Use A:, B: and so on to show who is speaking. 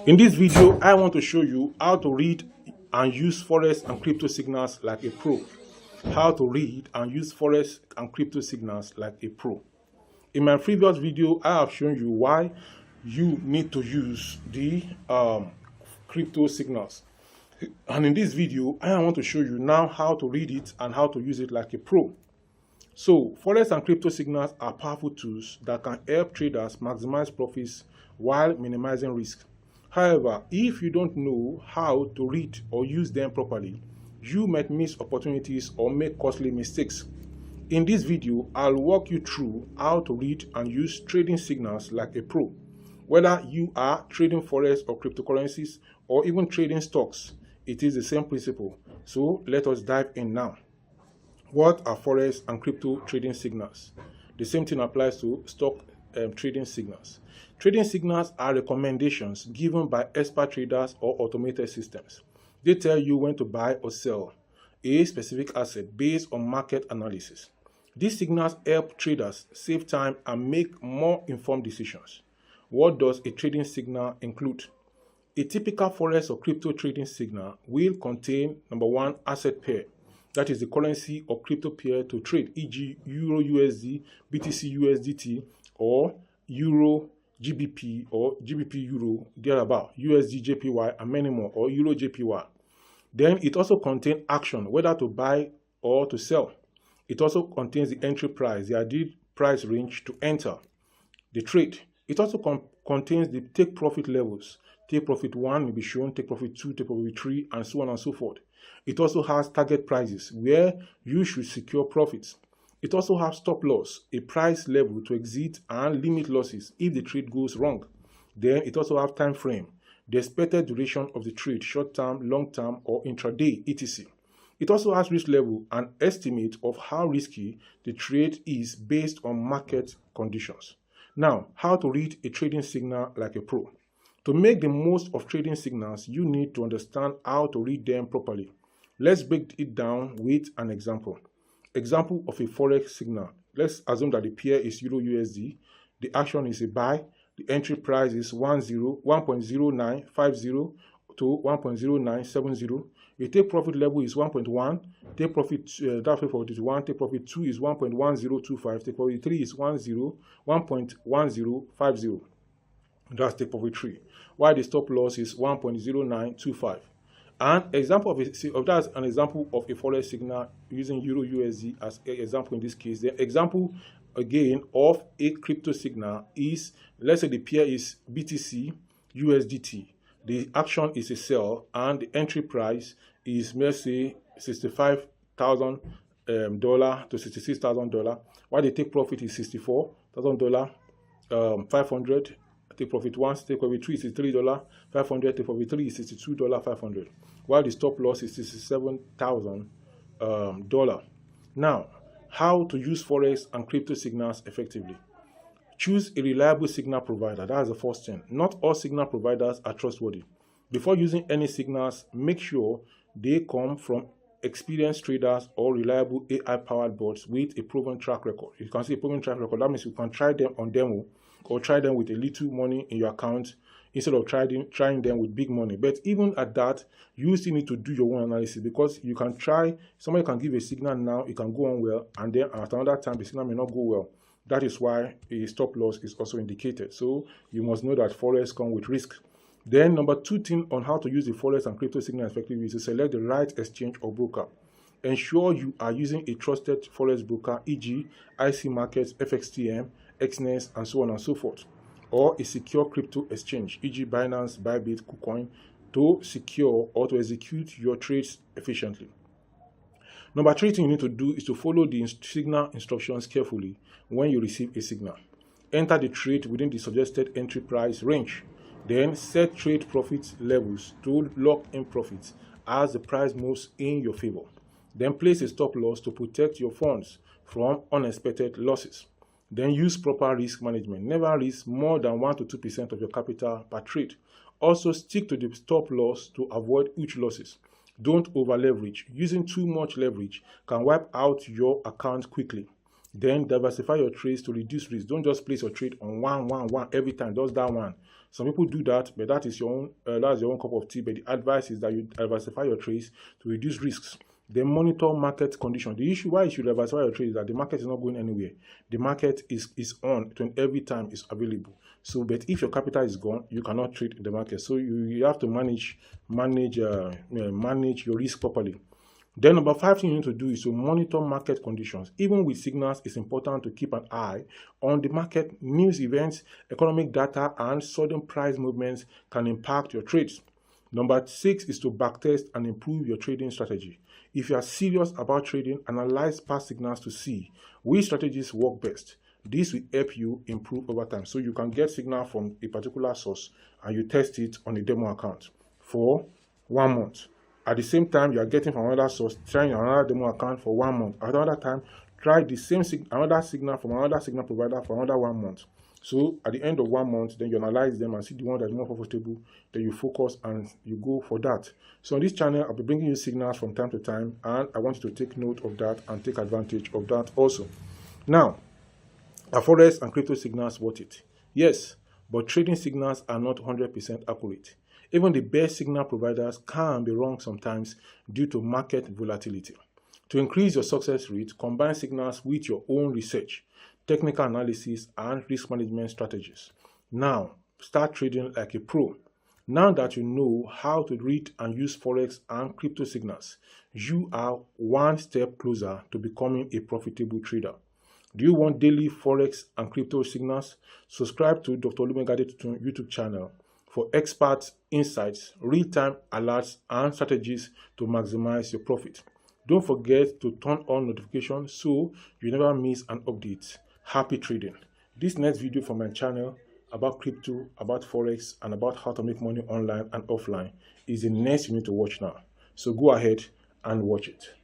A: In this video, I want to show you how to read and use Forex and crypto signals like a pro. How to read and use Forex and crypto signals like a pro. In my previous video, I have shown you why you need to use the crypto signals. And in this video, I want to show you now how to read it and how to use it like a pro. So, Forex and crypto signals are powerful tools that can help traders maximize profits while minimizing risk. However, if you don't know how to read or use them properly, you might miss opportunities or make costly mistakes. In this video, I'll walk you through how to read and use trading signals like a pro. Whether you are trading Forex or cryptocurrencies or even trading stocks, it is the same principle. So let us dive in now. What are Forex and crypto trading signals? The same thing applies to stock trading signals. Trading signals are recommendations given by expert traders or automated systems. They tell you when to buy or sell a specific asset based on market analysis. These signals help traders save time and make more informed decisions. What does a trading signal include? A typical Forex or crypto trading signal will contain, number one, asset pair. That is the currency or crypto pair to trade, e.g. Euro USD, BTC USDT, or Euro GBP or GBP Euro, thereabout, USD JPY, and many more, or Euro JPY. Then it also contains action, whether to buy or to sell. It also contains the entry price, the ideal price range to enter the trade. It also contains the take profit levels. Take profit 1 may be shown, take profit 2, take profit 3, and so on and so forth. It also has target prices where you should secure profits. It also has stop loss, a price level to exit and limit losses if the trade goes wrong. Then it also has time frame, the expected duration of the trade, short term, long term, or intraday, etc. It also has risk level, an estimate of how risky the trade is based on market conditions. Now, how to read a trading signal like a pro. To make the most of trading signals, you need to understand how to read them properly. Let's break it down with an example. Example of a Forex signal. Let's assume that the pair is Euro USD. The action is a buy. The entry price is 1.0950 to 1.0970. The take profit level is 1.1. Take profit, that profit is 1. Take profit 2 is 1.1025. Take profit 3 is 1.1050. That's take profit 3. While the stop loss is 1.0925. An example of that's an example of a Forex signal using Euro USD as an example in this case. The example again of a crypto signal is, let's say the pair is BTC USDT. The action is a sell and the entry price is, let's say, $65,000 to $66,000, while the take profit is $64,000, 500. Take profit 1, take profit 3 is $63,500, take profit 3 is $62,500, while the stop loss is $67,000. Now, how to use Forex and crypto signals effectively. Choose a reliable signal provider. That's the first thing. Not all signal providers are trustworthy. Before using any signals, make sure they come from experienced traders or reliable AI-powered bots with a proven track record. You can see a proven track record. That means you can try them on demo or try them with a little money in your account instead of trying them with big money. But even at that, you still need to do your own analysis, because you can try, somebody can give a signal now, it can go on well, and then at another time the signal may not go well. That is why a stop loss is also indicated. So you must know that Forex comes with risk. Then number 2 thing on how to use the Forex and crypto signal effectively is to select the right exchange or broker. Ensure you are using a trusted Forex broker, e.g. IC Markets, FXTM, XNES, and so on and so forth, or a secure crypto exchange, e.g. Binance, Bybit, KuCoin, to secure or to execute your trades efficiently. Number 3 thing you need to do is to follow the signal instructions carefully when you receive a signal. Enter the trade within the suggested entry price range. Then set trade profit levels to lock in profits as the price moves in your favor. Then place a stop loss to protect your funds from unexpected losses. Then use proper risk management. Never risk more than 1 to 2% of your capital per trade. Also stick to the stop loss to avoid huge losses. Don't over leverage. Using too much leverage can wipe out your account quickly. Then diversify your trades to reduce risk. Don't just place your trade on one every time. Just that one. Some people do that, but that is your own. That's your own cup of tea. But the advice is that you diversify your trades to reduce risks. Then monitor market condition. The issue why you should diversify your trade is that the market is not going anywhere. The market is on every time is available. So, but if your capital is gone, you cannot trade in the market. So you have to manage your risk properly. Then number 5 thing you need to do is to monitor market conditions. Even with signals, it's important to keep an eye on the market. News events, economic data, and sudden price movements can impact your trades. Number 6 is to backtest and improve your trading strategy. If you are serious about trading, analyze past signals to see which strategies work best. This will help you improve over time. So you can get signal from a particular source and you test it on a demo account for 1 month. At the same time, you are getting from another source, trying another demo account for 1 month. At another time, try the same another signal from another signal provider for another 1 month. So at the end of 1 month, then you analyze them and see the one that is more profitable. Then you focus and you go for that. So on this channel, I'll be bringing you signals from time to time, and I want you to take note of that and take advantage of that also. Now, are Forex and crypto signals worth it? Yes, but trading signals are not 100% accurate. Even the best signal providers can be wrong sometimes due to market volatility. To increase your success rate, combine signals with your own research, technical analysis, and risk management strategies. Now, start trading like a pro. Now that you know how to read and use Forex and crypto signals, you are one step closer to becoming a profitable trader. Do you want daily Forex and crypto signals? Subscribe to Dr. Olumegade YouTube channel for expert insights, real-time alerts, and strategies to maximize your profit. Don't forget to turn on notifications so you never miss an update. Happy trading. This next video from my channel about crypto, about Forex, and about how to make money online and offline is the next you need to watch now. So go ahead and watch it.